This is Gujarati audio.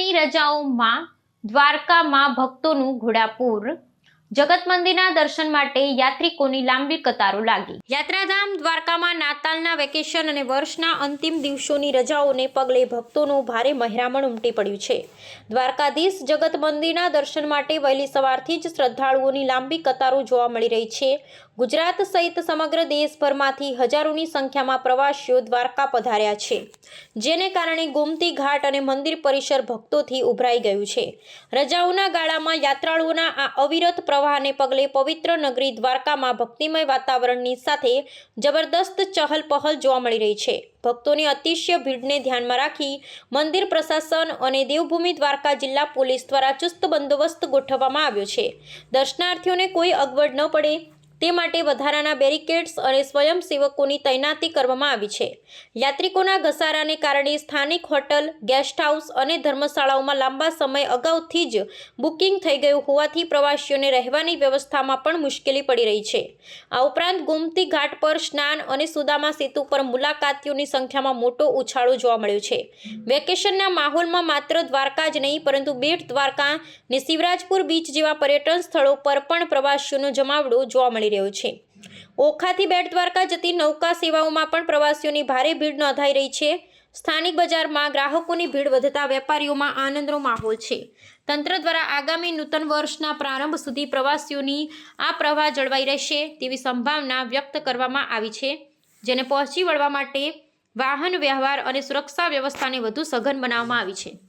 નવરાત્રિની રજાઓમાં દ્વારકામાં ભક્તોનું ઘોડાપૂર। જગત મંદિરના દર્શન માટે યાત્રિકોની લાંબી કતારો લાગી। યાત્રાધામ દ્વારકામાં નાતાલના વેકેશન અને વર્ષના અંતિમ દિવસોની રજાઓને પગલે ભક્તોનું ભારે મહેરામણ ઉમટી પડ્યું છે। દ્વારકાધીશ જગત મંદિરના દર્શન માટે વહેલી સવારથી જ શ્રદ્ધાળુઓની લાંબી કતારો જોવા મળી રહી છે। ગુજરાત સહિત સમગ્ર દેશભરમાંથી હજારોની સંખ્યામાં પ્રવાસીઓ દ્વારકા પધાર્યા છે, જેને કારણે ગોમતી ઘાટ અને મંદિર પરિસર ભક્તોથી ઉભરાઈ ગયું છે। રજાઓના ગાળામાં યાત્રાળુઓના આ અવિરત પ્રવાહને પગલે પવિત્ર નગરી દ્વારકામાં ભક્તિમય વાતાવરણની સાથે જબરદસ્ત ચહલપહલ જોવા મળી રહી છે। ભક્તોની અતિશય ભીડને ધ્યાનમાં રાખી મંદિર પ્રશાસન અને દેવભૂમિ દ્વારકા જિલ્લા પોલીસ દ્વારા ચુસ્ત બંદોબસ્ત ગોઠવવામાં આવ્યો છે। દર્શનાર્થીઓને કોઈ અગવડ ન પડે તે માટે વધારાના બેરિકેડ્સ અને સ્વયંસેવકોની તૈનાતી કરવામાં આવી છે। યાત્રિકોના ઘસારાને કારણે સ્થાનિક હોટલ, ગેસ્ટ હાઉસ અને ધર્મશાળાઓમાં લાંબા સમય અગાઉથી જ બુકિંગ થઈ ગયું હોવાથી પ્રવાસીઓને રહેવાની વ્યવસ્થામાં પણ મુશ્કેલી પડી રહી છે। આ ઉપરાંત ગોમતી ઘાટ પર સ્નાન અને સુદામા સેતુ પર મુલાકાતીઓની સંખ્યામાં મોટો ઉછાળો જોવા મળ્યો છે। વેકેશનના માહોલમાં માત્ર દ્વારકા જ નહીં પરંતુ બેટ દ્વારકા અને શિવરાજપુર બીચ જેવા પર્યટન સ્થળો પર પણ પ્રવાસીઓનો જમાવડો જોવા મળી રહ્યો છે। ઓખાથી બેટ દ્વારકા જતી નૌકા સેવાઓમાં પણ પ્રવાસીઓની ભારે ભીડ નોંધાઈ રહી છે। સ્થાનિક બજારમાં ગ્રાહકોની ભીડ વધતા વેપારીઓમાં આનંદનો માહોલ છે। તંત્ર દ્વારા આગામી નૂતન વર્ષના પ્રારંભ સુધી પ્રવાસીઓની આ પ્રવાહ જળવાઈ રહેશે તેવી સંભાવના વ્યક્ત કરવામાં આવી છે, જેને પહોંચી વળવા માટે વાહન વ્યવહાર અને સુરક્ષા વ્યવસ્થાને વધુ સઘન બનાવવામાં આવી છે।